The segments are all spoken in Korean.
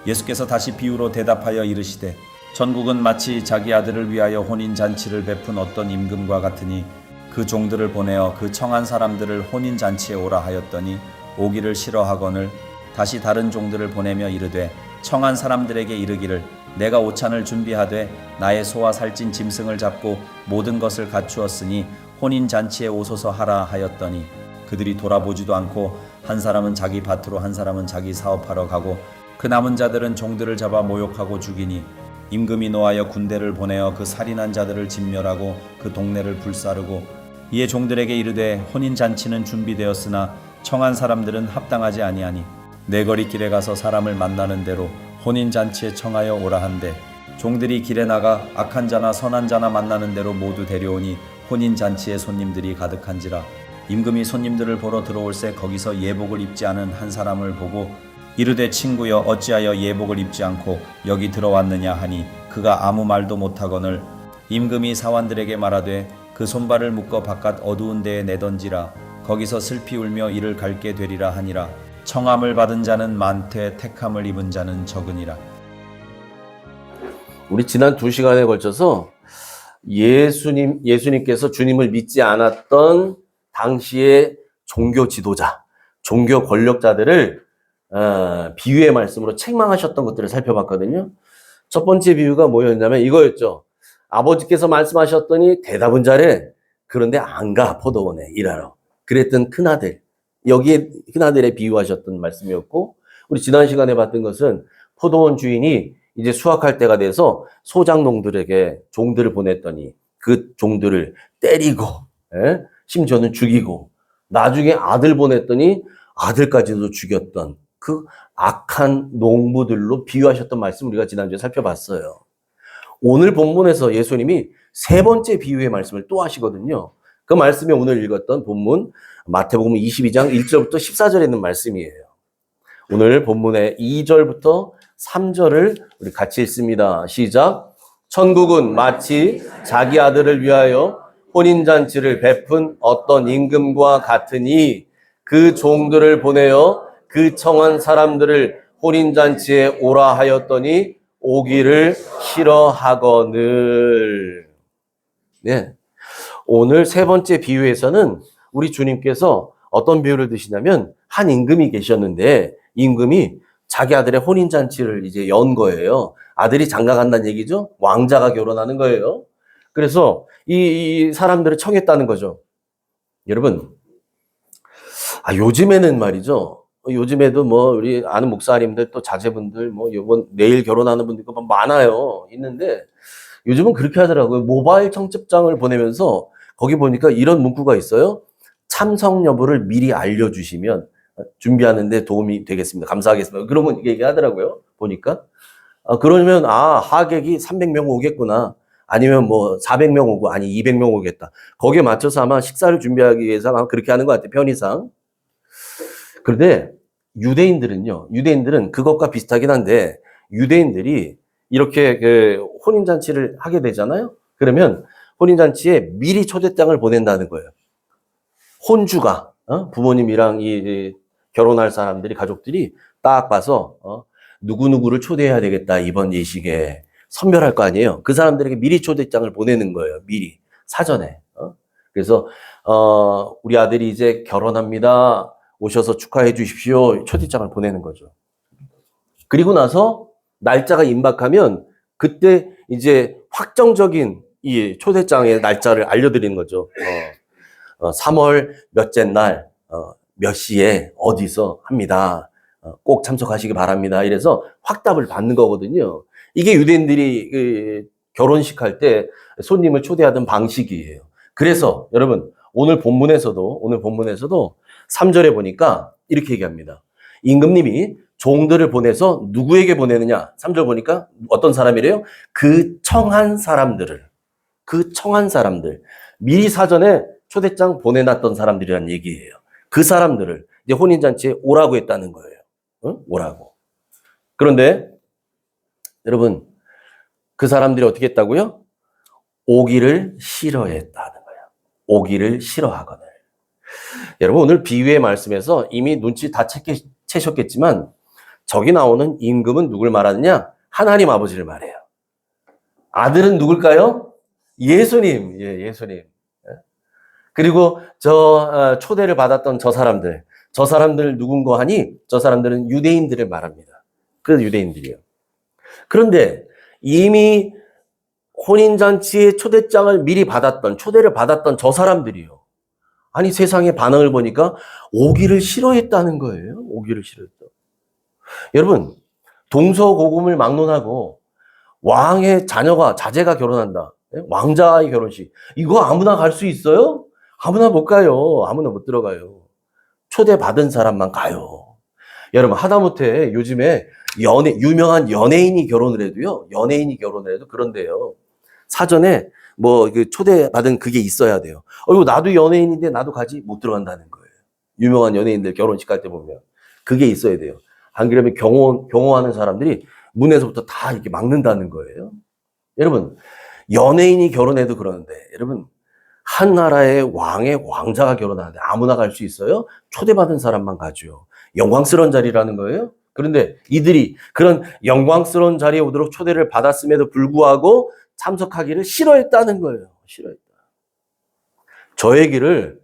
예수께서 다시 비유로 대답하여 이르시되 천국은 마치 자기 아들을 위하여 혼인잔치를 베푼 어떤 임금과 같으니 그 종들을 보내어 그 청한 사람들을 혼인잔치에 오라 하였더니 오기를 싫어하거늘 다시 다른 종들을 보내며 이르되 청한 사람들에게 이르기를 내가 오찬을 준비하되 나의 소와 살찐 짐승을 잡고 모든 것을 갖추었으니 혼인잔치에 오소서 하라 하였더니 그들이 돌아보지도 않고 한 사람은 자기 밭으로 한 사람은 자기 사업하러 가고 그 남은 자들은 종들을 잡아 모욕하고 죽이니 임금이 노하여 군대를 보내어 그 살인한 자들을 진멸하고 그 동네를 불사르고 이에 종들에게 이르되 혼인잔치는 준비되었으나 청한 사람들은 합당하지 아니하니 내거리 길에 가서 사람을 만나는 대로 혼인잔치에 청하여 오라 한대 종들이 길에 나가 악한 자나 선한 자나 만나는 대로 모두 데려오니 혼인잔치에 손님들이 가득한지라 임금이 손님들을 보러 들어올새 거기서 예복을 입지 않은 한 사람을 보고 이르되 친구여 어찌하여 예복을 입지 않고 여기 들어왔느냐 하니 그가 아무 말도 못하거늘 임금이 사환들에게 말하되 그 손발을 묶어 바깥 어두운 데에 내던지라 거기서 슬피 울며 이를 갈게 되리라 하니라 청함을 받은 자는 많되 택함을 입은 자는 적으니라. 우리 지난 2시간에 걸쳐서 예수님께서 주님을 믿지 않았던 당시의 종교 지도자, 종교 권력자들을 비유의 말씀으로 책망하셨던 것들을 살펴봤거든요. 첫 번째 비유가 뭐였냐면 이거였죠. 아버지께서 말씀하셨더니 대답은 잘해. 그런데 안 가, 포도원에 일하러. 그랬던 큰아들. 여기에 큰아들에 비유하셨던 말씀이었고, 우리 지난 시간에 봤던 것은 포도원 주인이 이제 수확할 때가 돼서 소장농들에게 종들을 보냈더니 그 종들을 때리고, 심지어는 죽이고, 나중에 아들 보냈더니 아들까지도 죽였던 그 악한 농부들로 비유하셨던 말씀 우리가 지난주에 살펴봤어요. 오늘 본문에서 예수님이 세 번째 비유의 말씀을 또 하시거든요. 그 말씀이 오늘 읽었던 본문 마태복음 22장 1절부터 14절에 있는 말씀이에요. 오늘 본문의 2절부터 3절을 우리 같이 읽습니다. 시작. 천국은 마치 자기 아들을 위하여 혼인잔치를 베푼 어떤 임금과 같으니 그 종들을 보내어 그 청한 사람들을 혼인잔치에 오라 하였더니 오기를 싫어하거늘. 네. 오늘 세 번째 비유에서는 우리 주님께서 어떤 비유를 드시냐면 한 임금이 계셨는데 임금이 자기 아들의 혼인잔치를 이제 연 거예요. 아들이 장가 간다는 얘기죠. 왕자가 결혼하는 거예요. 그래서 이 사람들을 청했다는 거죠. 여러분, 요즘에는 말이죠. 요즘에도 뭐 우리 아는 목사님들 또 자제분들 뭐 이번 내일 결혼하는 분들 많아요. 있는데 요즘은 그렇게 하더라고요. 모바일 청첩장을 보내면서 거기 보니까 이런 문구가 있어요. 참석 여부를 미리 알려주시면 준비하는데 도움이 되겠습니다. 감사하겠습니다. 그런 건 얘기하더라고요. 보니까. 그러면 하객이 300명 오겠구나. 아니면 뭐 400명 오고 아니 200명 오겠다. 거기에 맞춰서 아마 식사를 준비하기 위해서 아마 그렇게 하는 것 같아요. 편의상. 그런데 유대인들은 그것과 비슷하긴 한데 유대인들이 이렇게 그 혼인잔치를 하게 되잖아요. 그러면 혼인잔치에 미리 초대장을 보낸다는 거예요. 혼주가 부모님이랑 이 결혼할 사람들이 가족들이 딱 봐서 누구누구를 초대해야 되겠다 이번 예식에 선별할 거 아니에요. 그 사람들에게 미리 초대장을 보내는 거예요. 미리 사전에. 그래서 우리 아들이 이제 결혼합니다. 오셔서 축하해 주십시오. 초대장을 보내는 거죠. 그리고 나서 날짜가 임박하면 그때 이제 확정적인 이 초대장의 날짜를 알려드리는 거죠. 3월 몇째 날, 몇 시에 어디서 합니다. 꼭 참석하시기 바랍니다. 이래서 확답을 받는 거거든요. 이게 유대인들이 결혼식 할 때 손님을 초대하던 방식이에요. 그래서 여러분 오늘 본문에서도 3절에 보니까 이렇게 얘기합니다. 임금님이 종들을 보내서 누구에게 보내느냐? 3절 보니까 어떤 사람이래요? 그 청한 사람들. 미리 사전에 초대장 보내놨던 사람들이란 얘기예요. 그 사람들을 이제 혼인잔치에 오라고 했다는 거예요. 오라고. 그런데 여러분 그 사람들이 어떻게 했다고요? 오기를 싫어했다는 거예요. 오기를 싫어하거늘. 여러분 오늘 비유의 말씀에서 이미 눈치 다 채셨겠지만 저기 나오는 임금은 누굴 말하느냐? 하나님 아버지를 말해요. 아들은 누굴까요? 예수님. 예, 예수님. 그리고 초대를 받았던 저 사람들 누군가 하니 저 사람들은 유대인들을 말합니다. 그 유대인들이요. 그런데 이미 혼인잔치의 초대장을 미리 초대를 받았던 저 사람들이요. 아니, 세상의 반응을 보니까 오기를 싫어했다는 거예요. 오기를 싫어했다. 여러분, 동서고금을 막론하고 왕의 자제가 결혼한다. 왕자의 결혼식. 이거 아무나 갈 수 있어요? 아무나 못 가요. 아무나 못 들어가요. 초대받은 사람만 가요. 여러분, 하다못해 요즘에 유명한 연예인이 결혼을 해도요. 그런데요. 사전에 초대받은 그게 있어야 돼요. 이거 나도 연예인인데 나도 가지 못 들어간다는 거예요. 유명한 연예인들 결혼식 갈 때 보면. 그게 있어야 돼요. 안 그러면 경호하는 사람들이 문에서부터 다 이렇게 막는다는 거예요. 여러분, 연예인이 결혼해도 그러는데, 여러분, 한 나라의 왕자가 결혼하는데 아무나 갈 수 있어요? 초대받은 사람만 가죠. 영광스러운 자리라는 거예요. 그런데 이들이 그런 영광스러운 자리에 오도록 초대를 받았음에도 불구하고 참석하기를 싫어했다는 거예요. 싫어했다. 저 얘기를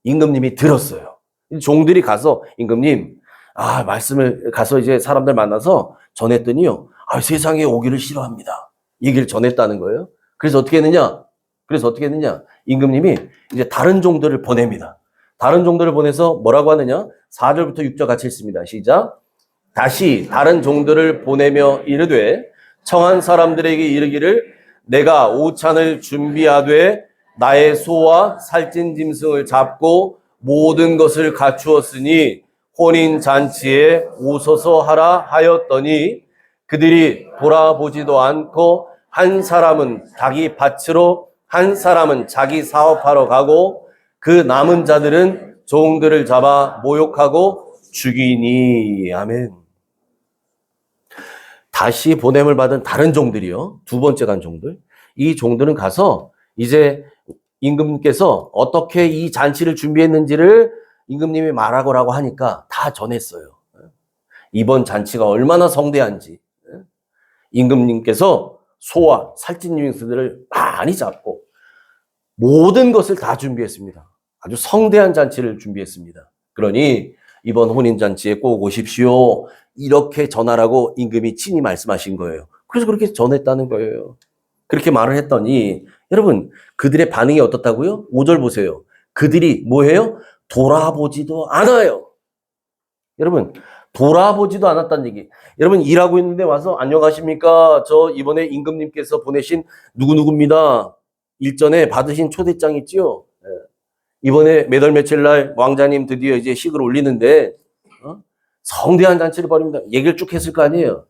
임금님이 들었어요. 종들이 가서 임금님, 말씀을 가서 이제 사람들 만나서 전했더니요. 세상에 오기를 싫어합니다. 얘기를 전했다는 거예요. 그래서 어떻게 했느냐? 임금님이 이제 다른 종들을 보냅니다. 다른 종들을 보내서 뭐라고 하느냐? 4절부터 6절 같이 읽습니다. 시작. 다시 다른 종들을 보내며 이르되 청한 사람들에게 이르기를 내가 오찬을 준비하되 나의 소와 살찐 짐승을 잡고 모든 것을 갖추었으니 혼인 잔치에 오소서 하라 하였더니 그들이 돌아보지도 않고 한 사람은 자기 밭으로 한 사람은 자기 사업하러 가고 그 남은 자들은 종들을 잡아 모욕하고 죽이니. 아멘. 다시 보냄을 받은 다른 종들이요. 두 번째 간 종들. 이 종들은 가서 이제 임금님께서 어떻게 이 잔치를 준비했는지를 임금님이 말하고라고 하니까 다 전했어요. 이번 잔치가 얼마나 성대한지. 임금님께서 소와 살찐 짐승들을 많이 잡고 모든 것을 다 준비했습니다. 아주 성대한 잔치를 준비했습니다. 그러니 이번 혼인잔치에 꼭 오십시오. 이렇게 전하라고 임금이 친히 말씀하신 거예요. 그래서 그렇게 전했다는 거예요. 그렇게 말을 했더니 여러분, 그들의 반응이 어떻다고요? 5절 보세요. 그들이 뭐해요? 돌아보지도 않아요. 여러분, 돌아보지도 않았다는 얘기. 여러분, 일하고 있는데 와서 안녕하십니까? 저 이번에 임금님께서 보내신 누구누구입니다. 일전에 받으신 초대장 있지요? 이번에 몇 월 며칠 날 왕자님 드디어 이제 식을 올리는데 성대한 잔치를 벌입니다. 얘기를 쭉 했을 거 아니에요.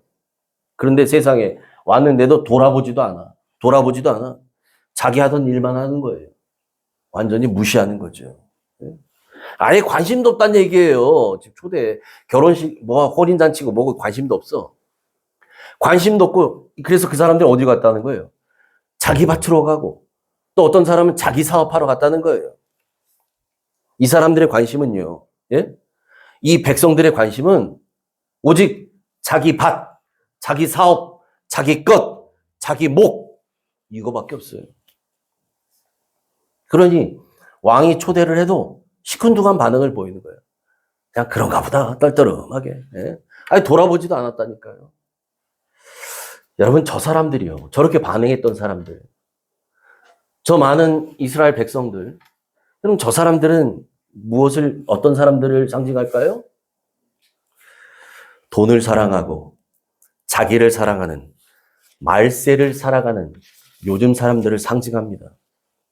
그런데 세상에 왔는데도 돌아보지도 않아. 자기 하던 일만 하는 거예요. 완전히 무시하는 거죠. 아예 관심도 없다는 얘기예요. 지금 초대, 결혼식, 혼인잔치고 뭐고 관심도 없어. 관심도 없고, 그래서 그 사람들이 어디 갔다는 거예요? 자기 밭으로 가고, 또 어떤 사람은 자기 사업하러 갔다는 거예요. 이 사람들의 관심은요, 예? 이 백성들의 관심은 오직 자기 밭, 자기 사업, 자기 것, 자기 목, 이거밖에 없어요. 그러니 왕이 초대를 해도 시큰둥한 반응을 보이는 거예요. 그냥 그런가 보다, 떨떠름하게. 예? 아니, 돌아보지도 않았다니까요. 여러분, 저 사람들이요. 저렇게 반응했던 사람들. 저 많은 이스라엘 백성들. 그럼 저 사람들은 어떤 사람들을 상징할까요? 돈을 사랑하고 자기를 사랑하는 말세를 살아가는 요즘 사람들을 상징합니다.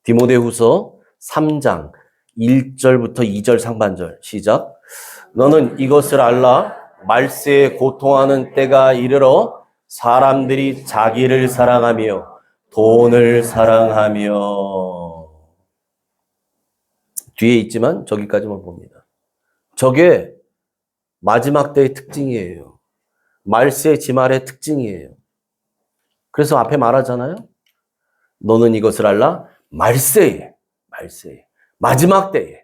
디모데후서 3장 1절부터 2절 상반절 시작. 너는 이것을 알라. 말세에 고통하는 때가 이르러 사람들이 자기를 사랑하며 돈을 사랑하며. 뒤에 있지만 저기까지만 봅니다. 저게 마지막 때의 특징이에요. 말세 지말의 특징이에요. 그래서 앞에 말하잖아요. 너는 이것을 알라. 말세에 마지막 때에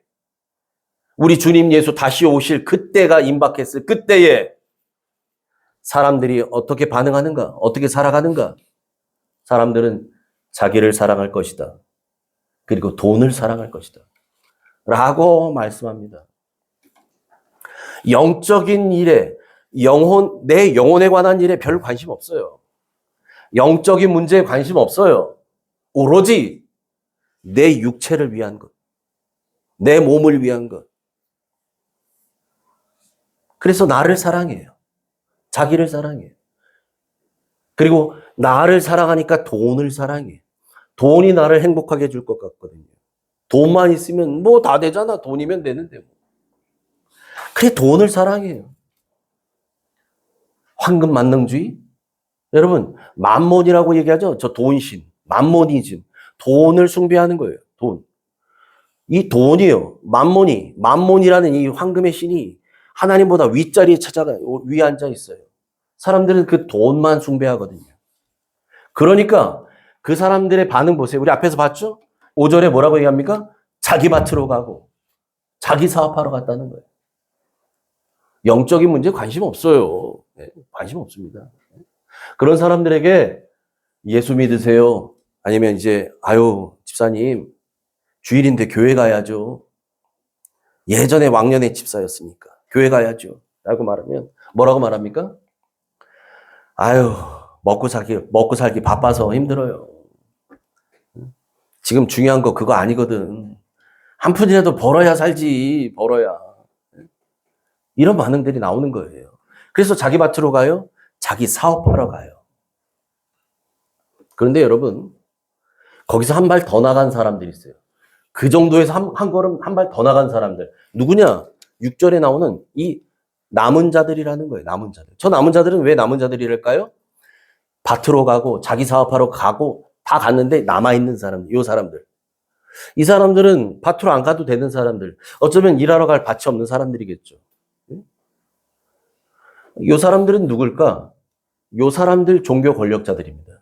우리 주님 예수 다시 오실 그때가 임박했을 그때에 사람들이 어떻게 반응하는가? 어떻게 살아가는가? 사람들은 자기를 사랑할 것이다. 그리고 돈을 사랑할 것이다. 라고 말씀합니다. 영적인 일에, 내 영혼에 관한 일에 별 관심 없어요. 영적인 문제에 관심 없어요. 오로지 내 육체를 위한 것, 내 몸을 위한 것. 그래서 나를 사랑해요. 자기를 사랑해요. 그리고 나를 사랑하니까 돈을 사랑해. 돈이 나를 행복하게 해줄 것 같거든요. 돈만 있으면 뭐 다 되잖아. 돈이면 되는데. 뭐. 그래 돈을 사랑해요. 황금 만능주의? 여러분 만몬이라고 얘기하죠. 저 돈신, 만모니즘. 돈을 숭배하는 거예요. 돈. 이 돈이요. 만몬이라는 이 황금의 신이 하나님보다 윗자리에 위에 앉아 있어요. 사람들은 그 돈만 숭배하거든요. 그러니까 그 사람들의 반응 보세요. 우리 앞에서 봤죠? 5절에 뭐라고 얘기합니까? 자기 밭으로 가고 자기 사업하러 갔다는 거예요. 영적인 문제에 관심 없어요. 네, 관심 없습니다. 그런 사람들에게 예수 믿으세요. 아니면 이제 아유 집사님 주일인데 교회 가야죠. 예전에 왕년의 집사였으니까 교회 가야죠. 라고 말하면 뭐라고 말합니까? 아유 먹고 살기 바빠서 힘들어요. 지금 중요한 거 그거 아니거든. 한 푼이라도 벌어야 살지. 벌어야. 이런 반응들이 나오는 거예요. 그래서 자기 밭으로 가요. 자기 사업하러 가요. 그런데 여러분 거기서 한 발 더 나간 사람들이 있어요. 그 정도에서 한 걸음 한 발 더 나간 사람들. 누구냐? 6절에 나오는 이 남은 자들이라는 거예요. 남은 자들. 저 남은 자들은 왜 남은 자들이랄까요? 밭으로 가고 자기 사업하러 가고 다 갔는데 남아있는 사람들. 이 사람들. 이 사람들은 밭으로 안 가도 되는 사람들. 어쩌면 일하러 갈 밭이 없는 사람들이겠죠. 이 사람들은 누굴까? 이 사람들 종교 권력자들입니다.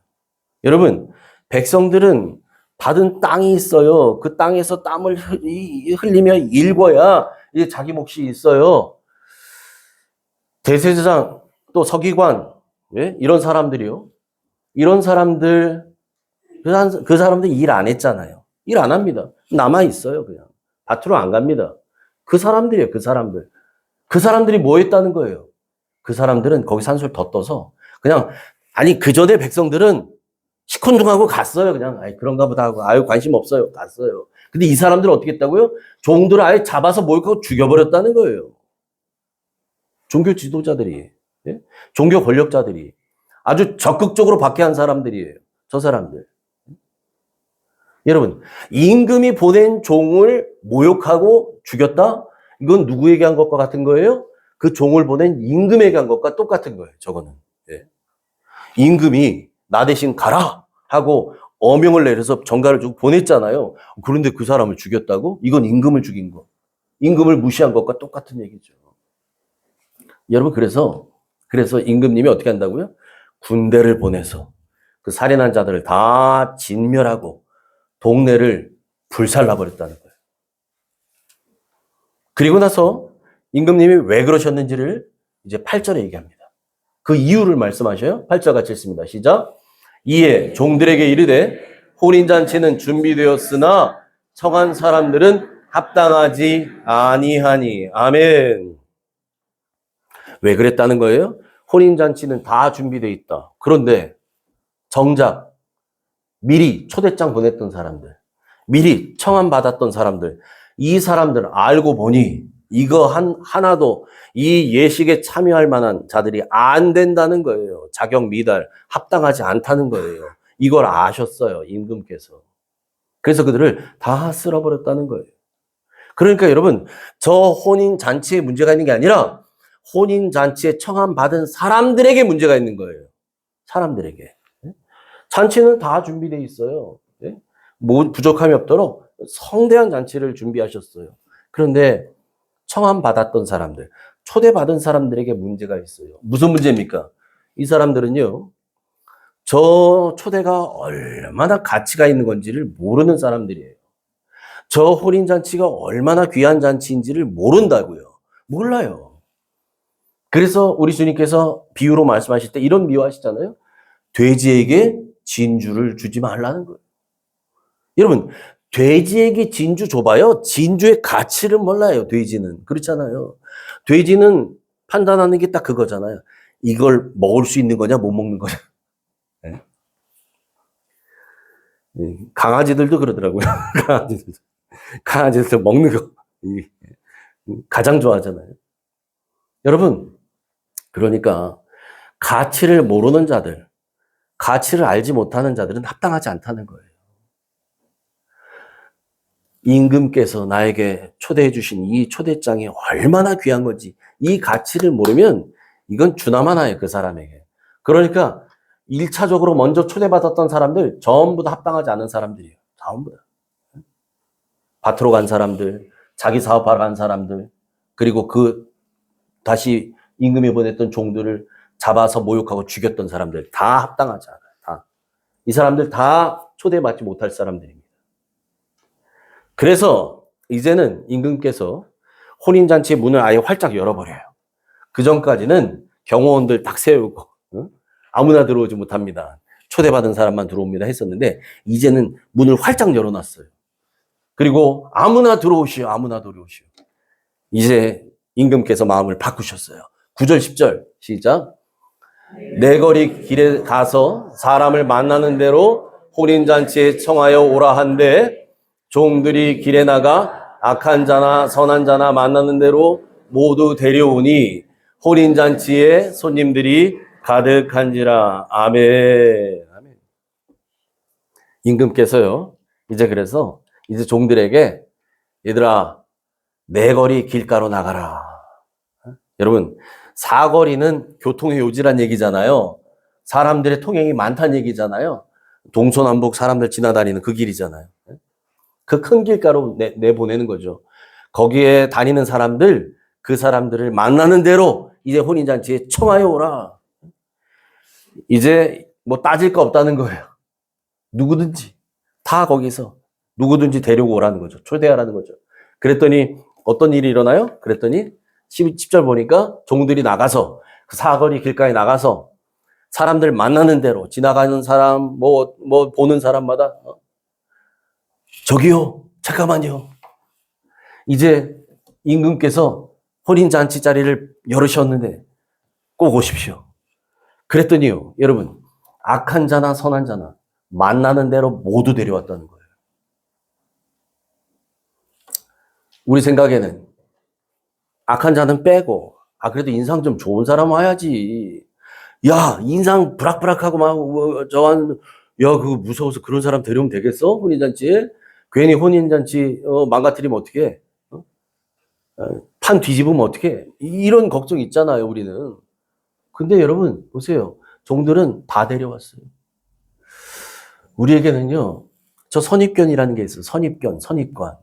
여러분, 백성들은 받은 땅이 있어요. 그 땅에서 땀을 흘리며 일궈야 이제 자기 몫이 있어요. 대제사장, 또 서기관, 예? 이런 사람들이요. 이런 사람들, 그 사람들 일 안 했잖아요. 일 안 합니다. 남아 있어요, 그냥. 밭으로 안 갑니다. 그 사람들이에요, 그 사람들. 그 사람들이 뭐 했다는 거예요? 그 사람들은 거기서 한술 더 떠서 그냥, 아니, 그 전에 백성들은 시큰둥하고 갔어요. 그냥, 아이, 그런가 보다 하고, 아유, 관심 없어요. 갔어요. 근데 이 사람들은 어떻게 했다고요? 종들을 아예 잡아서 모욕하고 죽여버렸다는 거예요. 종교 지도자들이, 예? 종교 권력자들이 아주 적극적으로 박해한 사람들이에요. 저 사람들. 여러분, 임금이 보낸 종을 모욕하고 죽였다? 이건 누구에게 한 것과 같은 거예요? 그 종을 보낸 임금에게 한 것과 똑같은 거예요. 저거는. 예. 임금이 나 대신 가라 하고 어명을 내려서 전가를 주고 보냈잖아요. 그런데 그 사람을 죽였다고? 이건 임금을 죽인 거. 임금을 무시한 것과 똑같은 얘기죠. 여러분, 그래서 임금님이 어떻게 한다고요? 군대를 보내서 그 살인한 자들을 다 진멸하고 동네를 불살라버렸다는 거예요. 그리고 나서 임금님이 왜 그러셨는지를 이제 8절에 얘기합니다. 그 이유를 말씀하셔요. 8절 같이 읽습니다. 시작. 이에 종들에게 이르되 혼인잔치는 준비되었으나 청한 사람들은 합당하지 아니하니. 아멘. 왜 그랬다는 거예요? 혼인잔치는 다 준비되어 있다. 그런데 정작 미리 초대장 보냈던 사람들, 미리 청함 받았던 사람들, 이 사람들 알고 보니 이거 하나도 이 예식에 참여할 만한 자들이 안 된다는 거예요. 자격 미달, 합당하지 않다는 거예요. 이걸 아셨어요, 임금께서. 그래서 그들을 다 쓸어버렸다는 거예요. 그러니까 여러분, 저 혼인잔치에 문제가 있는 게 아니라 혼인잔치에 청함 받은 사람들에게 문제가 있는 거예요. 사람들에게. 잔치는 다 준비되어 있어요. 뭐 부족함이 없도록 성대한 잔치를 준비하셨어요. 그런데 청함 받았던 사람들, 초대받은 사람들에게 문제가 있어요. 무슨 문제입니까? 이 사람들은요, 저 초대가 얼마나 가치가 있는 건지를 모르는 사람들이에요. 저 혼인잔치가 얼마나 귀한 잔치인지를 모른다고요. 몰라요. 그래서 우리 주님께서 비유로 말씀하실 때 이런 비유하시잖아요. 돼지에게 진주를 주지 말라는 거예요. 여러분, 돼지에게 진주 줘봐요. 진주의 가치를 몰라요, 돼지는. 그렇잖아요. 돼지는 판단하는 게 딱 그거잖아요. 이걸 먹을 수 있는 거냐, 못 먹는 거냐. 네. 강아지들도 그러더라고요. 강아지들도 먹는 거 가장 좋아하잖아요. 여러분, 그러니까 가치를 모르는 자들, 가치를 알지 못하는 자들은 합당하지 않다는 거예요. 임금께서 나에게 초대해 주신 이 초대장이 얼마나 귀한 건지 이 가치를 모르면 이건 주나마나예요, 그 사람에게. 그러니까 1차적으로 먼저 초대받았던 사람들 전부 다 합당하지 않은 사람들이에요. 전부 다. 밭으로 간 사람들, 자기 사업하러 간 사람들, 그리고 다시 임금이 보냈던 종들을 잡아서 모욕하고 죽였던 사람들 다 합당하지 않아요. 다. 이 사람들 다 초대받지 못할 사람들입니다. 그래서 이제는 임금께서 혼인잔치의 문을 아예 활짝 열어버려요. 그 전까지는 경호원들 딱 세우고 아무나 들어오지 못합니다. 초대받은 사람만 들어옵니다 했었는데 이제는 문을 활짝 열어놨어요. 그리고 아무나 들어오시오. 아무나 들어오시오. 이제 임금께서 마음을 바꾸셨어요. 9절 10절 시작. 내 거리 길에 가서 사람을 만나는 대로 혼인잔치에 청하여 오라 한데 종들이 길에 나가 악한 자나 선한 자나 만나는 대로 모두 데려오니 혼인잔치에 손님들이 가득한지라. 아멘. 아멘. 임금께서요. 그래서 이제 종들에게 얘들아 내 거리 길가로 나가라. 여러분 사거리는 교통의 요지란 얘기잖아요. 사람들의 통행이 많다는 얘기잖아요. 동서남북 사람들 지나다니는 그 길이잖아요. 그 큰 길가로 내보내는 거죠. 거기에 다니는 사람들, 그 사람들을 만나는 대로 이제 혼인잔치에 청하여 오라. 이제 뭐 따질 거 없다는 거예요. 누구든지 다 거기서 누구든지 데리고 오라는 거죠. 초대하라는 거죠. 그랬더니 어떤 일이 일어나요? 그랬더니 10절 보니까 종들이 나가서 그 사거리 길가에 나가서 사람들 만나는 대로 지나가는 사람 뭐 보는 사람마다 저기요 잠깐만요. 이제 임금께서 혼인잔치 자리를 열으셨는데 꼭 오십시오. 그랬더니요 여러분 악한 자나 선한 자나 만나는 대로 모두 데려왔다는 거예요. 우리 생각에는 악한 자는 빼고 그래도 인상 좀 좋은 사람 와야지. 야 인상 부락부락하고 막 그거 무서워서 그런 사람 데려오면 되겠어? 혼인잔치에? 괜히 혼인잔치 망가뜨리면 어떡해? 판 뒤집으면 어떡해? 이런 걱정 있잖아요 우리는. 근데 여러분 보세요. 종들은 다 데려왔어요. 우리에게는요 저 선입견이라는 게 있어요. 선입관.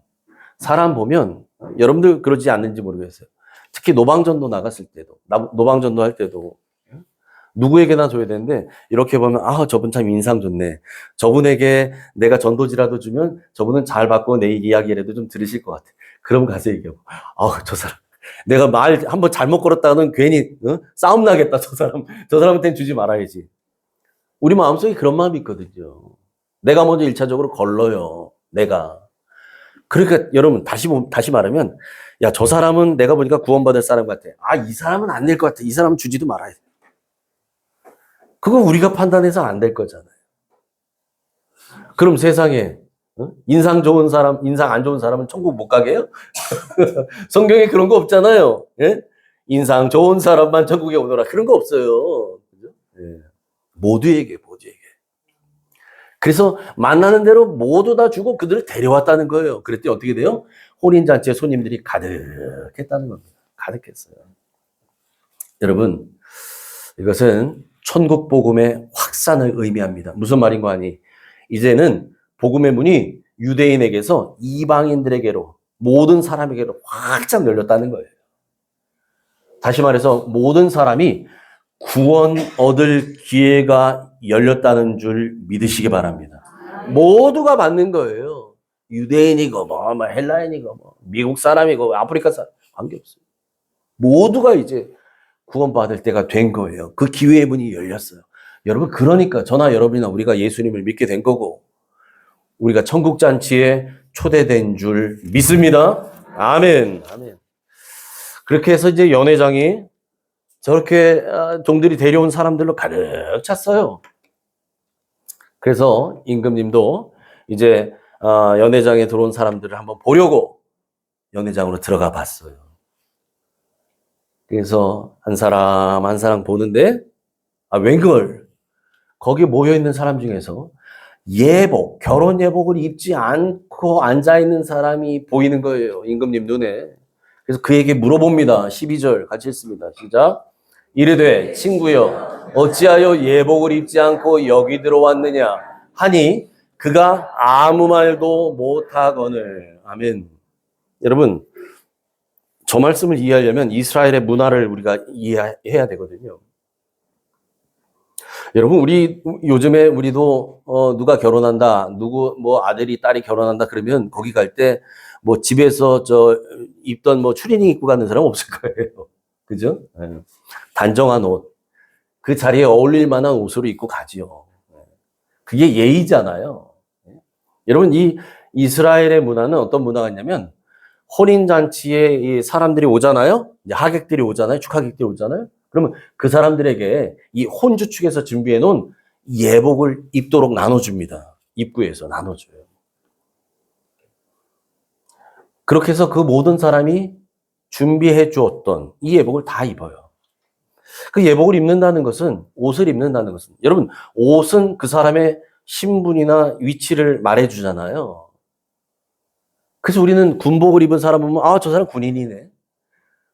사람 보면 여러분들 그러지 않는지 모르겠어요. 특히 노방전도 나갔을 때도 노방전도 할 때도 누구에게나 줘야 되는데 이렇게 보면 저분 참 인상 좋네. 저분에게 내가 전도지라도 주면 저분은 잘 받고 내 이야기라도 좀 들으실 것 같아. 그럼 가서 얘기하고 저 사람 내가 말 한번 잘못 걸었다가는 괜히 싸움 나겠다. 저 사람한테는 주지 말아야지. 우리 마음속에 그런 마음이 있거든요. 내가 먼저 1차적으로 걸러요. 내가. 그러니까 여러분 다시 말하면 야 저 사람은 내가 보니까 구원받을 사람 같아. 이 사람은 안 될 것 같아. 이 사람은 주지도 말아야 돼. 그거 우리가 판단해서 안 될 거잖아요. 그럼 세상에 인상 좋은 사람, 인상 안 좋은 사람은 천국 못 가게 해요? 성경에 그런 거 없잖아요. 예? 인상 좋은 사람만 천국에 오너라. 그런 거 없어요. 그죠? 예. 모두에게. 그래서 만나는 대로 모두 다 주고 그들을 데려왔다는 거예요. 그랬더니 어떻게 돼요? 혼인잔치에 손님들이 가득했다는 겁니다. 가득했어요. 여러분, 이것은 천국 복음의 확산을 의미합니다. 무슨 말인가 하니 이제는 복음의 문이 유대인에게서 이방인들에게로 모든 사람에게로 확장 열렸다는 거예요. 다시 말해서 모든 사람이 구원 얻을 기회가 열렸다는 줄 믿으시기 바랍니다. 모두가 받는 거예요. 유대인이고 헬라인이고 미국 사람이고 아프리카 사람 관계없어요. 모두가 이제 구원받을 때가 된 거예요. 그 기회의 문이 열렸어요. 여러분, 그러니까 저나 여러분이나 우리가 예수님을 믿게 된 거고 우리가 천국잔치에 초대된 줄 믿습니다. 아멘. 아멘. 그렇게 해서 이제 연회장이 저렇게 종들이 데려온 사람들로 가득 찼어요. 그래서 임금님도 이제 연회장에 들어온 사람들을 한번 보려고 연회장으로 들어가 봤어요. 그래서 한 사람 한 사람 보는데 웬걸 거기 모여있는 사람 중에서 예복, 결혼 예복을 입지 않고 앉아있는 사람이 보이는 거예요. 임금님 눈에. 그래서 그에게 물어봅니다. 12절 같이 읽습니다. 시작. 이르되 친구여 어찌하여 예복을 입지 않고 여기 들어왔느냐 하니 그가 아무 말도 못하거늘. 아멘. 여러분, 저 말씀을 이해하려면 이스라엘의 문화를 우리가 이해해야 되거든요. 여러분, 우리 요즘에 우리도 누가 결혼한다, 누구 뭐 아들이 딸이 결혼한다 그러면 거기 갈 때 뭐 집에서 입던 뭐 추리닝 입고 가는 사람 없을 거예요. 그죠? 네. 단정한 옷, 그 자리에 어울릴 만한 옷으로 입고 가지요. 그게 예의잖아요. 여러분, 이 이스라엘의 문화는 어떤 문화가 있냐면 혼인잔치에 이 사람들이 오잖아요. 이제 하객들이 오잖아요. 축하객들이 오잖아요. 그러면 그 사람들에게 이 혼주 측에서 준비해 놓은 예복을 입도록 나눠줍니다. 입구에서 나눠줘요. 그렇게 해서 그 모든 사람이 준비해 주었던 이 예복을 다 입어요. 그 예복을 입는다는 것은, 옷을 입는다는 것은, 여러분, 옷은 그 사람의 신분이나 위치를 말해주잖아요. 그래서 우리는 군복을 입은 사람 보면, 저 사람 군인이네.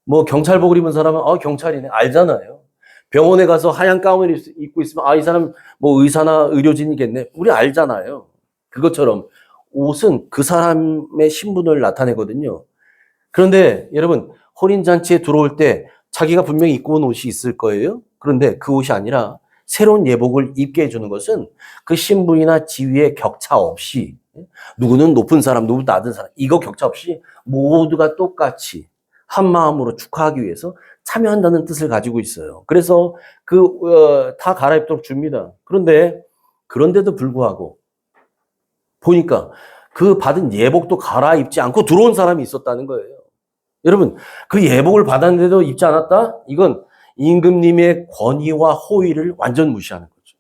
뭐 경찰복을 입은 사람은 경찰이네. 알잖아요. 병원에 가서 하얀 가운을 입고 있으면 이 사람 뭐 의사나 의료진이겠네. 우리 알잖아요. 그것처럼 옷은 그 사람의 신분을 나타내거든요. 그런데 여러분, 혼인잔치에 들어올 때 자기가 분명히 입고 온 옷이 있을 거예요. 그런데 그 옷이 아니라 새로운 예복을 입게 해주는 것은 그 신분이나 지위의 격차 없이, 누구는 높은 사람, 누구는 낮은 사람, 이거 격차 없이 모두가 똑같이 한 마음으로 축하하기 위해서 참여한다는 뜻을 가지고 있어요. 그래서 다 갈아입도록 줍니다. 그런데도 불구하고 보니까 그 받은 예복도 갈아입지 않고 들어온 사람이 있었다는 거예요. 여러분, 그 예복을 받았는데도 입지 않았다? 이건 임금님의 권위와 호의를 완전 무시하는 거죠.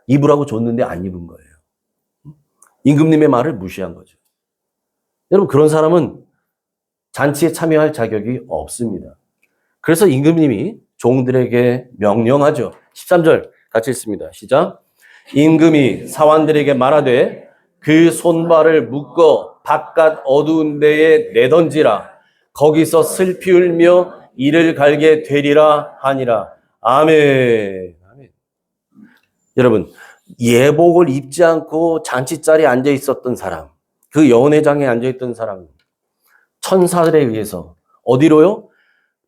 입으라고 줬는데 안 입은 거예요. 임금님의 말을 무시한 거죠. 여러분, 그런 사람은 잔치에 참여할 자격이 없습니다. 그래서 임금님이 종들에게 명령하죠. 13절 같이 읽습니다. 시작. 임금이 사환들에게 말하되 그 손발을 묶어 바깥 어두운 데에 내던지라. 거기서 슬피 울며 이를 갈게 되리라 하니라. 아멘. 아멘. 여러분, 예복을 입지 않고 잔치자리에 앉아 있었던 사람, 그 연회장에 앉아 있던 사람, 천사들에 의해서 어디로요?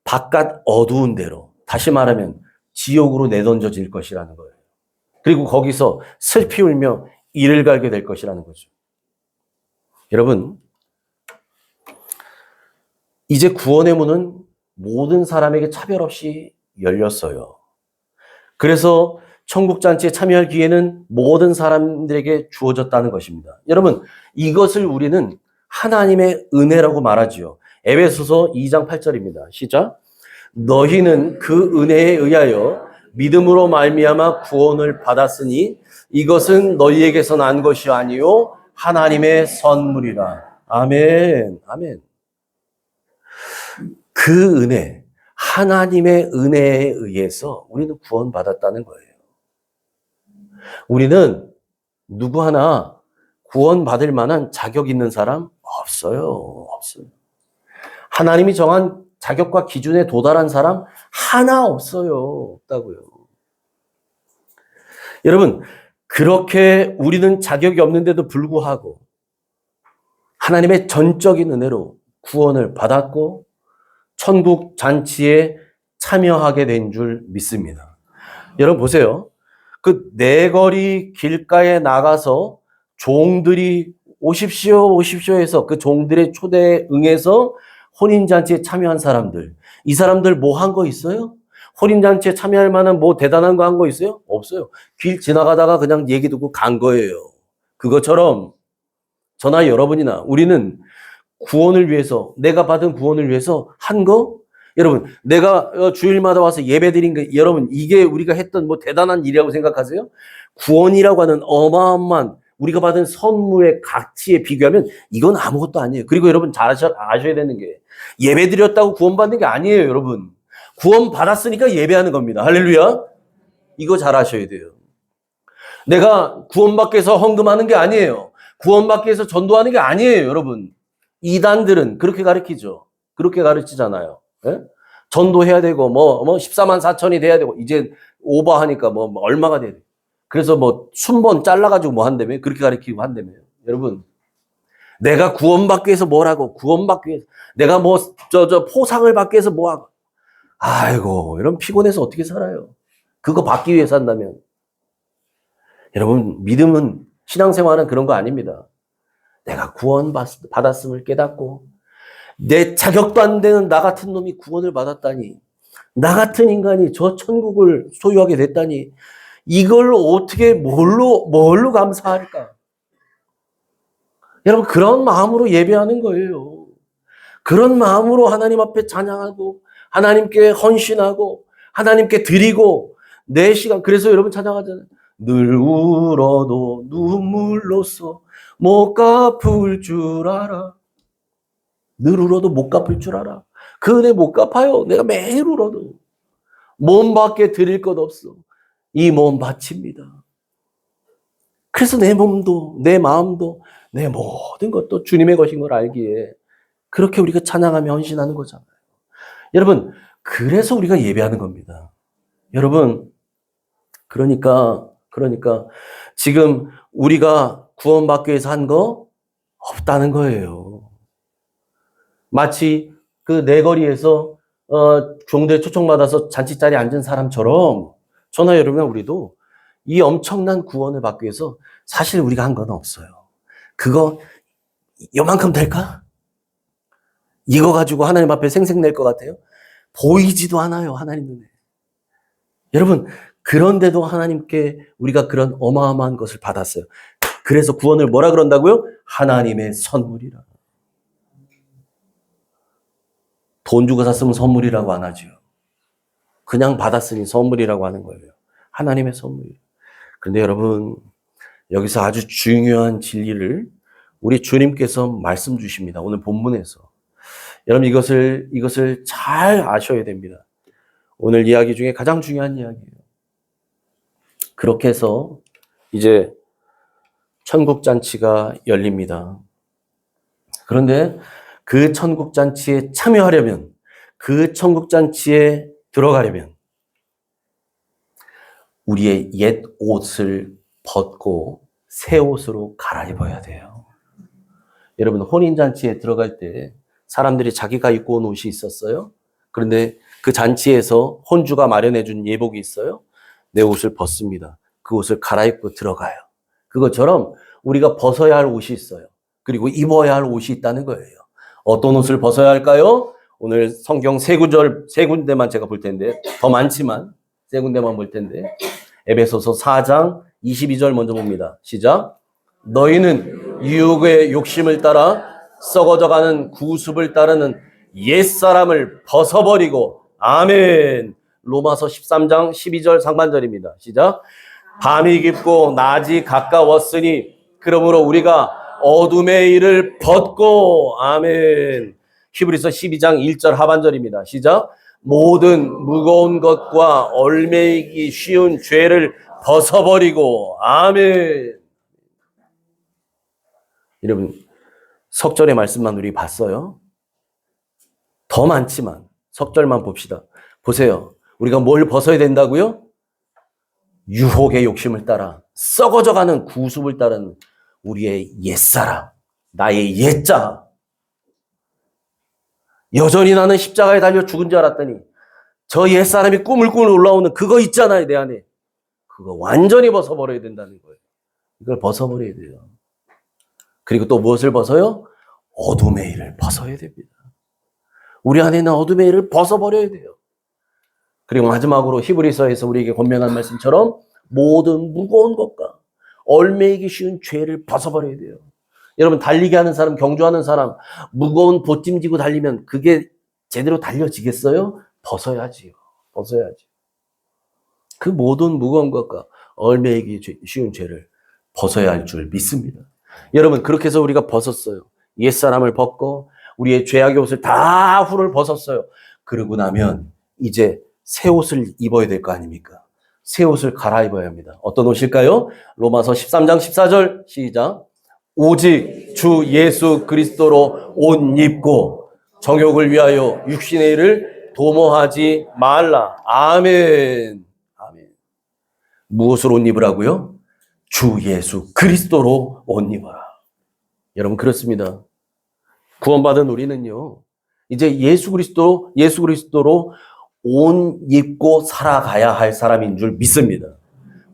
바깥 어두운 데로, 다시 말하면 지옥으로 내던져질 것이라는 거예요. 그리고 거기서 슬피 울며 이를 갈게 될 것이라는 거죠. 여러분, 이제 구원의 문은 모든 사람에게 차별 없이 열렸어요. 그래서 천국잔치에 참여할 기회는 모든 사람들에게 주어졌다는 것입니다. 여러분, 이것을 우리는 하나님의 은혜라고 말하지요. 에베소서 2장 8절입니다. 시작. 너희는 그 은혜에 의하여 믿음으로 말미암아 구원을 받았으니 이것은 너희에게서 난 것이 아니요 하나님의 선물이라. 아멘. 아멘. 그 은혜, 하나님의 은혜에 의해서 우리는 구원받았다는 거예요. 우리는 누구 하나 구원받을 만한 자격 있는 사람 없어요. 없어요. 하나님이 정한 자격과 기준에 도달한 사람 하나 없어요. 없다고요. 여러분, 그렇게 우리는 자격이 없는데도 불구하고 하나님의 전적인 은혜로 구원을 받았고 천국 잔치에 참여하게 된 줄 믿습니다. 여러분 보세요. 그 네거리 길가에 나가서 종들이 오십시오, 오십시오 해서 그 종들의 초대에 응해서 혼인잔치에 참여한 사람들, 이 사람들 뭐 한 거 있어요? 혼인잔치에 참여할 만한 뭐 대단한 거 한 거 있어요? 없어요. 길 지나가다가 그냥 얘기 듣고 간 거예요. 그것처럼 저나 여러분이나 우리는 구원을 위해서, 내가 받은 구원을 위해서 한 거? 여러분, 내가 주일마다 와서 예배 드린 거, 여러분, 이게 우리가 했던 뭐 대단한 일이라고 생각하세요? 구원이라고 하는 어마어마한 우리가 받은 선물의 가치에 비교하면 이건 아무것도 아니에요. 그리고 여러분 잘 아셔야 되는 게 예배 드렸다고 구원받는 게 아니에요, 여러분. 구원 받았으니까 예배하는 겁니다. 할렐루야. 이거 잘 아셔야 돼요. 내가 구원받기 위해서 헌금하는 게 아니에요. 구원받기 위해서 전도하는 게 아니에요, 여러분. 이단들은 그렇게 가르치죠. 그렇게 가르치잖아요. 예? 전도해야 되고, 14만 4천이 돼야 되고, 이제 오버하니까 뭐 얼마가 돼야 돼. 그래서 뭐 순번 잘라가지고 뭐 한다며? 그렇게 가르치고 한다며. 여러분, 내가 구원받기 위해서 뭐라고? 구원받기 위해서. 내가 뭐, 포상을 받기 위해서 뭐하고. 아이고, 이런 피곤해서 어떻게 살아요? 그거 받기 위해서 한다면. 여러분, 믿음은, 신앙생활은 그런 거 아닙니다. 내가 구원받았음을 깨닫고, 내 자격도 안 되는 나 같은 놈이 구원을 받았다니, 나 같은 인간이 저 천국을 소유하게 됐다니, 이걸 어떻게, 뭘로 감사할까? 여러분, 그런 마음으로 예배하는 거예요. 그런 마음으로 하나님 앞에 찬양하고, 하나님께 헌신하고, 하나님께 드리고, 내 시간, 그래서 여러분 찬양하잖아요. 늘 울어도 눈물로써 못 갚을 줄 알아. 늘 울어도 못 갚을 줄 알아. 그 은혜 못 갚아요. 내가 매일 울어도. 몸밖에 드릴 것 없어. 이 몸 바칩니다. 그래서 내 몸도, 내 마음도, 내 모든 것도 주님의 것인 걸 알기에 그렇게 우리가 찬양하며 헌신하는 거잖아요. 여러분, 그래서 우리가 예배하는 겁니다. 여러분, 그러니까 지금 우리가 구원받기 위해서 한 거 없다는 거예요. 마치 그 내거리에서 종들의 초청받아서 잔치자리에 앉은 사람처럼 저나 여러분과 우리도 이 엄청난 구원을 받기 위해서 사실 우리가 한 건 없어요. 그거 요만큼 될까? 이거 가지고 하나님 앞에 생색낼 것 같아요? 보이지도 않아요, 하나님 눈에. 여러분, 그런데도 하나님께 우리가 그런 어마어마한 것을 받았어요. 그래서 구원을 뭐라 그런다고요? 하나님의 선물이라. 돈 주고 샀으면 선물이라고 안 하죠. 그냥 받았으니 선물이라고 하는 거예요. 하나님의 선물이에요. 그런데 여러분, 여기서 아주 중요한 진리를 우리 주님께서 말씀 주십니다. 오늘 본문에서. 여러분, 이것을 잘 아셔야 됩니다. 오늘 이야기 중에 가장 중요한 이야기예요. 그렇게 해서 이제 천국잔치가 열립니다. 그런데 그 천국잔치에 참여하려면, 그 천국잔치에 들어가려면 우리의 옛 옷을 벗고 새 옷으로 갈아입어야 돼요. 여러분, 혼인잔치에 들어갈 때 사람들이 자기가 입고 온 옷이 있었어요. 그런데 그 잔치에서 혼주가 마련해 준 예복이 있어요. 내 옷을 벗습니다. 그 옷을 갈아입고 들어가요. 그것처럼 우리가 벗어야 할 옷이 있어요. 그리고 입어야 할 옷이 있다는 거예요. 어떤 옷을 벗어야 할까요? 오늘 성경 세 군데만 제가 볼 텐데, 더 많지만 세 군데만 볼 텐데, 에베소서 4장 22절 먼저 봅니다. 시작. 너희는 유혹의 욕심을 따라 썩어져가는 구습을 따르는 옛사람을 벗어버리고, 아멘. 로마서 13장 12절 상반절입니다. 시작. 밤이 깊고 낮이 가까웠으니 그러므로 우리가 어둠의 일을 벗고, 아멘. 히브리서 12장 1절 하반절입니다. 시작. 모든 무거운 것과 얽매이기 쉬운 죄를 벗어버리고, 아멘. 여러분, 석절의 말씀만 우리 봤어요? 더 많지만 석절만 봅시다. 보세요. 우리가 뭘 벗어야 된다고요? 유혹의 욕심을 따라 썩어져가는 구습을 따르는 우리의 옛사람, 나의 옛자. 여전히 나는 십자가에 달려 죽은 줄 알았더니 저 옛사람이 꾸물꾸물 올라오는 그거 있잖아요, 내 안에. 그거 완전히 벗어버려야 된다는 거예요. 이걸 벗어버려야 돼요. 그리고 또 무엇을 벗어요? 어둠의 일을 벗어야 됩니다. 우리 안에 있는 어둠의 일을 벗어버려야 돼요. 그리고 마지막으로 히브리서에서 우리에게 권면한 말씀처럼 모든 무거운 것과 얽매이기 쉬운 죄를 벗어버려야 돼요. 여러분, 달리기 하는 사람, 경주하는 사람, 무거운 보찜 지고 달리면 그게 제대로 달려지겠어요? 벗어야지요. 벗어야지. 그 모든 무거운 것과 얽매이기 쉬운 죄를 벗어야 할 줄 믿습니다. 여러분, 그렇게 해서 우리가 벗었어요. 옛사람을 벗고 우리의 죄악의 옷을 다 후를 벗었어요. 그러고 나면 이제 새 옷을 입어야 될 거 아닙니까? 새 옷을 갈아입어야 합니다. 어떤 옷일까요? 로마서 13장 14절 시작. 오직 주 예수 그리스도로 옷 입고 정욕을 위하여 육신의 일을 도모하지 말라. 아멘. 아멘. 무엇으로 옷 입으라고요? 주 예수 그리스도로 옷 입어라. 여러분, 그렇습니다. 구원받은 우리는요, 이제 예수 그리스도로 옷 입고 살아가야 할 사람인 줄 믿습니다.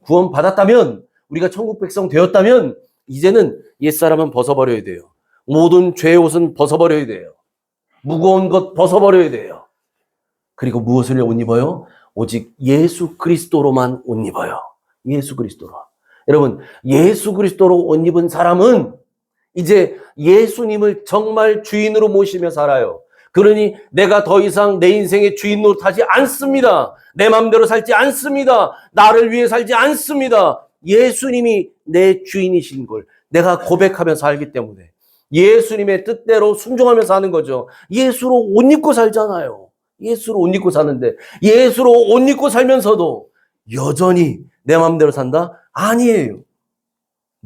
구원받았다면, 우리가 천국 백성 되었다면, 이제는 옛사람은 벗어버려야 돼요. 모든 죄의 옷은 벗어버려야 돼요. 무거운 것 벗어버려야 돼요. 그리고 무엇을 옷 입어요? 오직 예수 그리스도로만 옷 입어요. 예수 그리스도로. 여러분, 예수 그리스도로 옷 입은 사람은 이제 예수님을 정말 주인으로 모시며 살아요. 그러니 내가 더 이상 내 인생의 주인 노릇하지 않습니다. 내 마음대로 살지 않습니다. 나를 위해 살지 않습니다. 예수님이 내 주인이신 걸 내가 고백하며 살기 때문에 예수님의 뜻대로 순종하며 사는 거죠. 예수로 옷 입고 살잖아요. 예수로 옷 입고 사는데 예수로 옷 입고 살면서도 여전히 내 마음대로 산다? 아니에요.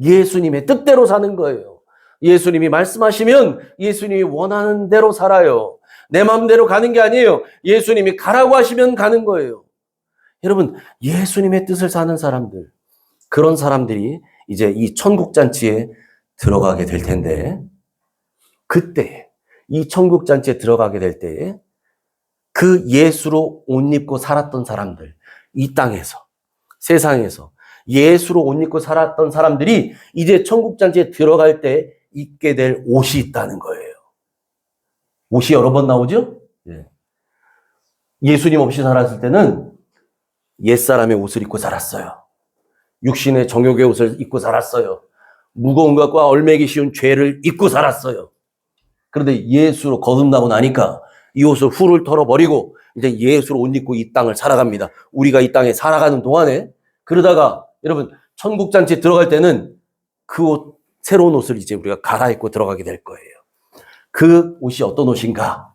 예수님의 뜻대로 사는 거예요. 예수님이 말씀하시면 예수님이 원하는 대로 살아요. 내 마음대로 가는 게 아니에요. 예수님이 가라고 하시면 가는 거예요. 여러분, 예수님의 뜻을 사는 사람들, 그런 사람들이 이제 이 천국잔치에 들어가게 될 텐데, 그때 이 천국잔치에 들어가게 될 때에 그 예수로 옷 입고 살았던 사람들, 이 땅에서, 세상에서 예수로 옷 입고 살았던 사람들이 이제 천국잔치에 들어갈 때 입게 될 옷이 있다는 거예요. 옷이 여러 번 나오죠? 네. 예수님 없이 살았을 때는 옛사람의 옷을 입고 살았어요. 육신의 정욕의 옷을 입고 살았어요. 무거운 것과 얽매기 쉬운 죄를 입고 살았어요. 그런데 예수로 거듭나고 나니까 이 옷을 후를 털어버리고 이제 예수로 옷 입고 이 땅을 살아갑니다. 우리가 이 땅에 살아가는 동안에 그러다가 여러분 천국잔치에 들어갈 때는 그 옷, 새로운 옷을 이제 우리가 갈아입고 들어가게 될 거예요. 그 옷이 어떤 옷인가?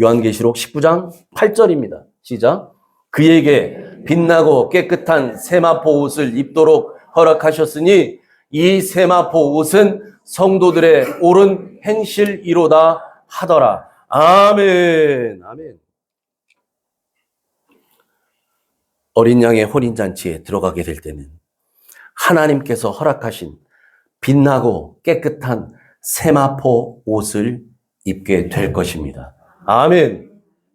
요한계시록 19장 8절입니다. 시작. 그에게 빛나고 깨끗한 세마포 옷을 입도록 허락하셨으니 이 세마포 옷은 성도들의 옳은 행실이로다 하더라. 아멘. 아멘. 어린 양의 혼인잔치에 들어가게 될 때는 하나님께서 허락하신 빛나고 깨끗한 세마포 옷을 입게 될 것입니다. 아멘.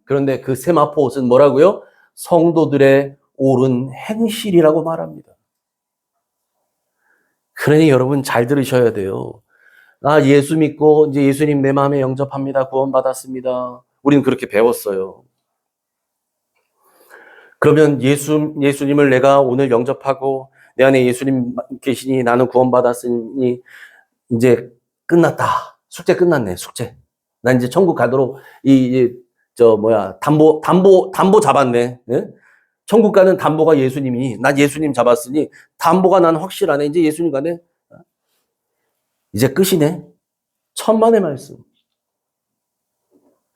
그런데 그 세마포 옷은 뭐라고요? 성도들의 옳은 행실이라고 말합니다. 그러니 여러분 잘 들으셔야 돼요. 나 예수 믿고 이제 예수님 내 마음에 영접합니다. 구원받았습니다. 우리는 그렇게 배웠어요. 그러면 예수님을 내가 오늘 영접하고 내 안에 예수님 계시니 나는 구원받았으니 이제 끝났다. 숙제 끝났네. 숙제. 난 이제 천국 가도록 담보 잡았네. 네? 천국 가는 담보가 예수님이니 난 예수님 잡았으니 담보가 난 확실하네. 이제 예수님 가네. 이제 끝이네. 천만의 말씀.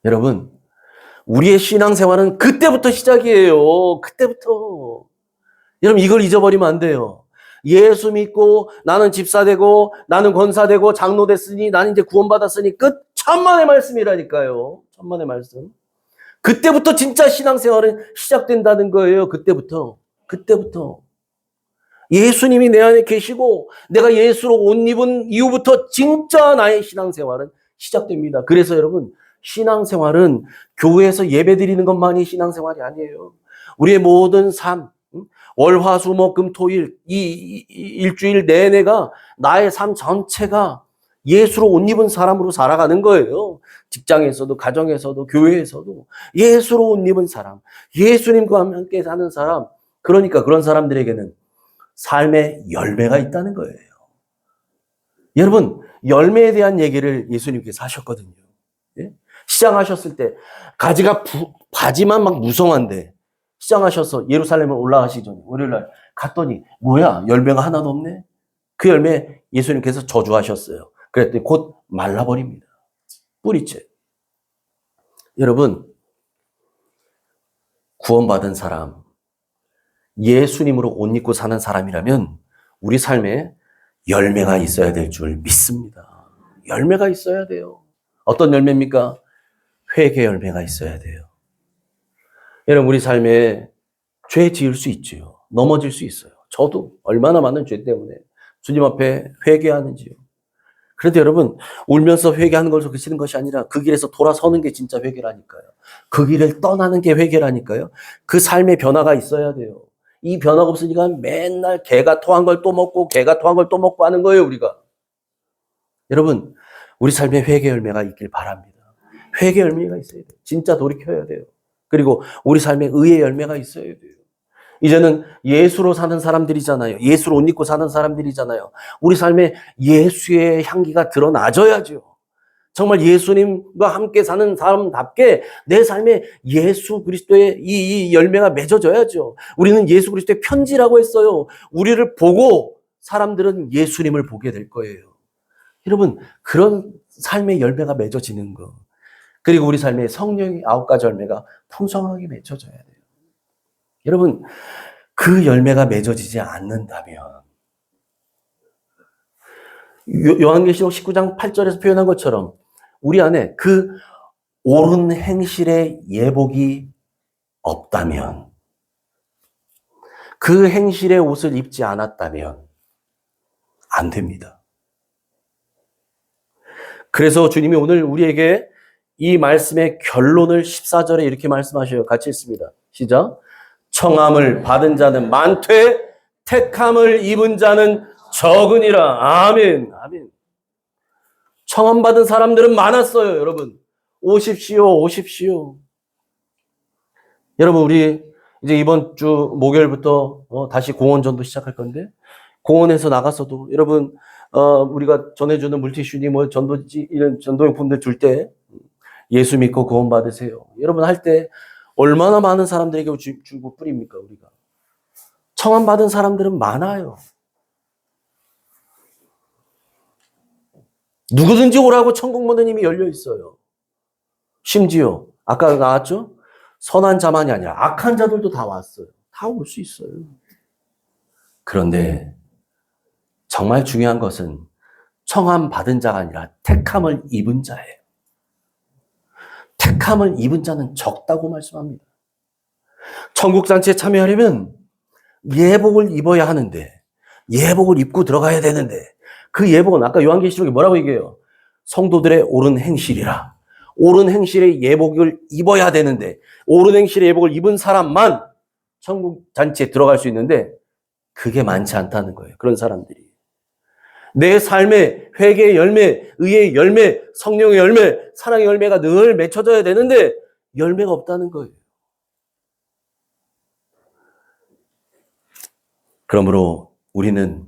여러분, 우리의 신앙생활은 그때부터 시작이에요. 그때부터. 여러분, 이걸 잊어버리면 안 돼요. 예수 믿고 나는 집사 되고 나는 권사 되고 장로 됐으니 나는 이제 구원받았으니 끝. 천만의 말씀이라니까요. 천만의 말씀. 그때부터 진짜 신앙생활은 시작된다는 거예요. 그때부터. 예수님이 내 안에 계시고 내가 예수로 옷 입은 이후부터 진짜 나의 신앙생활은 시작됩니다. 그래서 여러분, 신앙생활은 교회에서 예배드리는 것만이 신앙생활이 아니에요. 우리의 모든 삶, 월, 화, 수, 목, 금, 토, 일, 이 일주일 내내가 나의 삶 전체가 예수로 옷 입은 사람으로 살아가는 거예요. 직장에서도, 가정에서도, 교회에서도 예수로 옷 입은 사람, 예수님과 함께 사는 사람, 그러니까 그런 사람들에게는 삶의 열매가 있다는 거예요. 여러분, 열매에 대한 얘기를 예수님께서 하셨거든요. 예? 시장하셨을 때 가지가 바지만 막 무성한데 시장하셔서 예루살렘을 올라가시기 전에 월요일날 갔더니 뭐야, 열매가 하나도 없네. 그 열매 예수님께서 저주하셨어요. 그랬더니 곧 말라버립니다. 뿌리째. 여러분, 구원받은 사람, 예수님으로 옷 입고 사는 사람이라면 우리 삶에 열매가 있어야 될 줄 믿습니다. 열매가 있어야 돼요. 어떤 열매입니까? 회개 열매가 있어야 돼요. 여러분, 우리 삶에 죄 지을 수 있지요. 넘어질 수 있어요. 저도 얼마나 많은 죄 때문에 주님 앞에 회개하는지요. 그런데 여러분, 울면서 회개하는 걸로 그치는 것이 아니라 그 길에서 돌아서는 게 진짜 회개라니까요. 그 길을 떠나는 게 회개라니까요. 그 삶의 변화가 있어야 돼요. 이 변화가 없으니까 맨날 개가 토한 걸 또 먹고 개가 토한 걸 또 먹고 하는 거예요, 우리가. 여러분, 우리 삶에 회개 열매가 있길 바랍니다. 회개 열매가 있어야 돼요. 진짜 돌이켜야 돼요. 그리고 우리 삶에 의의 열매가 있어야 돼요. 이제는 예수로 사는 사람들이잖아요. 예수로 옷 입고 사는 사람들이잖아요. 우리 삶에 예수의 향기가 드러나져야죠. 정말 예수님과 함께 사는 사람답게 내 삶에 예수 그리스도의 이 열매가 맺어져야죠. 우리는 예수 그리스도의 편지라고 했어요. 우리를 보고 사람들은 예수님을 보게 될 거예요. 여러분, 그런 삶의 열매가 맺어지는 거. 그리고 우리 삶에 성령의 9가지 열매가 풍성하게 맺혀져야 돼요. 여러분, 그 열매가 맺어지지 않는다면 요한계시록 19장 8절에서 표현한 것처럼 우리 안에 그 옳은 행실의 예복이 없다면, 그 행실의 옷을 입지 않았다면 안 됩니다. 그래서 주님이 오늘 우리에게 이 말씀의 결론을 14절에 이렇게 말씀하셔요. 같이 읽습니다. 시작. 청함을 받은 자는 많되 택함을 입은 자는 적으니라. 아멘. 아멘. 청함 받은 사람들은 많았어요, 여러분. 오십시오, 오십시오. 여러분, 우리 이제 이번 주 목요일부터 다시 공원 전도 시작할 건데, 공원에서 나가서도 여러분, 우리가 전해주는 물티슈니 뭐 전도지 이런 전도용품들 줄 때 예수 믿고 구원 받으세요. 여러분 할 때 얼마나 많은 사람들에게 주고 뿌립니까, 우리가? 청함 받은 사람들은 많아요. 누구든지 오라고 천국 문은 이미 열려 있어요. 심지어 아까 나왔죠? 선한 자만이 아니라 악한 자들도 다 왔어요. 다 올 수 있어요. 그런데 정말 중요한 것은 청함 받은 자가 아니라 택함을 입은 자예요. 택함을 입은 자는 적다고 말씀합니다. 천국잔치에 참여하려면 예복을 입어야 하는데, 예복을 입고 들어가야 되는데, 그 예복은 아까 요한계시록에 뭐라고 얘기해요? 성도들의 옳은 행실이라. 옳은 행실의 예복을 입어야 되는데, 옳은 행실의 예복을 입은 사람만 천국잔치에 들어갈 수 있는데 그게 많지 않다는 거예요. 그런 사람들이. 내 삶에 회개의 열매, 의의 열매, 성령의 열매, 사랑의 열매가 늘 맺혀져야 되는데 열매가 없다는 거예요. 그러므로 우리는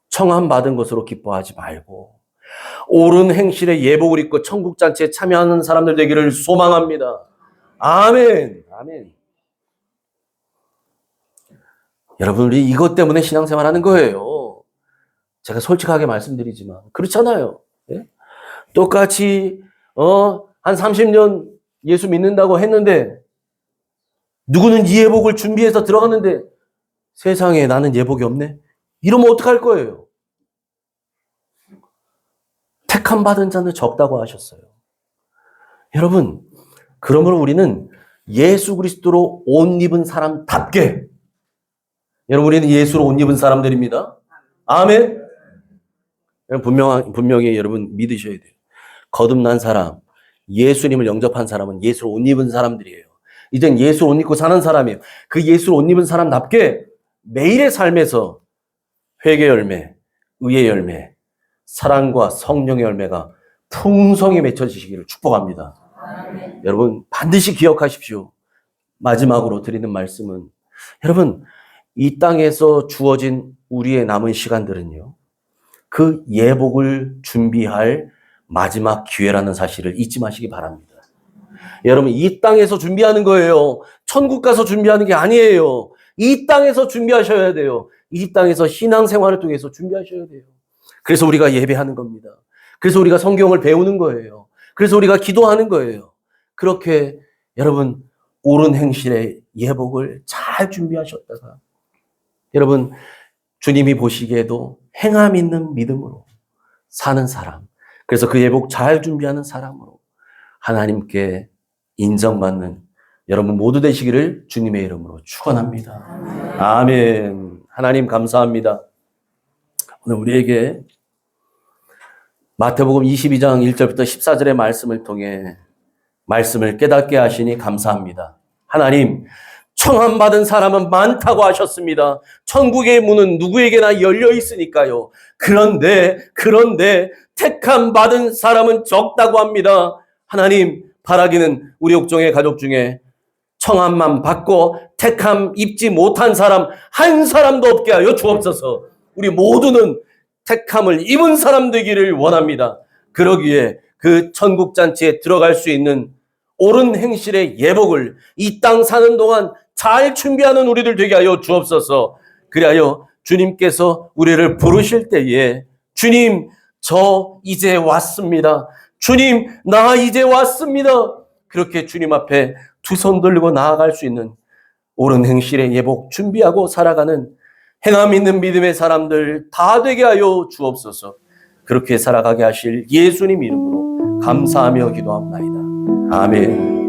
청함 받은 것으로 기뻐하지 말고 옳은 행실의 예복을 입고 천국잔치에 참여하는 사람들 되기를 소망합니다. 아멘. 아멘. 여러분, 우리 이것 때문에 신앙생활 하는 거예요. 제가 솔직하게 말씀드리지만 그렇잖아요. 예? 똑같이 한 30년 예수 믿는다고 했는데 누구는 이 예복을 준비해서 들어갔는데 세상에 나는 예복이 없네? 이러면 어떡할 거예요? 택함 받은 자는 적다고 하셨어요. 여러분, 그러므로 우리는 예수 그리스도로 옷 입은 사람답게, 여러분, 우리는 예수로 옷 입은 사람들입니다. 아멘. 분명히 여러분 믿으셔야 돼요. 거듭난 사람, 예수님을 영접한 사람은 예수로 옷 입은 사람들이에요. 이젠 예수로 옷 입고 사는 사람이에요. 그 예수로 옷 입은 사람답게 매일의 삶에서 회개 열매, 의의 열매, 사랑과 성령의 열매가 풍성히 맺혀지시기를 축복합니다. 여러분 반드시 기억하십시오. 마지막으로 드리는 말씀은 여러분 이 땅에서 주어진 우리의 남은 시간들은요. 그 예복을 준비할 마지막 기회라는 사실을 잊지 마시기 바랍니다. 여러분 이 땅에서 준비하는 거예요. 천국 가서 준비하는 게 아니에요. 이 땅에서 준비하셔야 돼요. 이 땅에서 신앙생활을 통해서 준비하셔야 돼요. 그래서 우리가 예배하는 겁니다. 그래서 우리가 성경을 배우는 거예요. 그래서 우리가 기도하는 거예요. 그렇게 여러분 옳은 행실의 예복을 잘 준비하셨다가 여러분 주님이 보시기에도 행함 있는 믿음으로 사는 사람, 그래서 그 예복 잘 준비하는 사람으로 하나님께 인정받는 여러분 모두 되시기를 주님의 이름으로 축원합니다. 아멘. 하나님 감사합니다. 오늘 우리에게 마태복음 22장 1절부터 14절의 말씀을 통해 말씀을 깨닫게 하시니 감사합니다. 하나님, 청함받은 사람은 많다고 하셨습니다. 천국의 문은 누구에게나 열려 있으니까요. 그런데 택함 받은 사람은 적다고 합니다. 하나님, 바라기는 우리 옥종의 가족 중에 청함만 받고 택함 입지 못한 사람 한 사람도 없게 하여 주옵소서. 우리 모두는 택함을 입은 사람 되기를 원합니다. 그러기에 그 천국잔치에 들어갈 수 있는 옳은 행실의 예복을 이 땅 사는 동안 잘 준비하는 우리들 되게 하여 주옵소서. 그리하여 주님께서 우리를 부르실 때에 주님, 저 이제 왔습니다. 주님, 나 이제 왔습니다. 그렇게 주님 앞에 두 손 들고 나아갈 수 있는 옳은 행실의 예복 준비하고 살아가는 행함 있는 믿음의 사람들 다 되게 하여 주옵소서. 그렇게 살아가게 하실 예수님 이름으로 감사하며 기도합나이다. 아멘.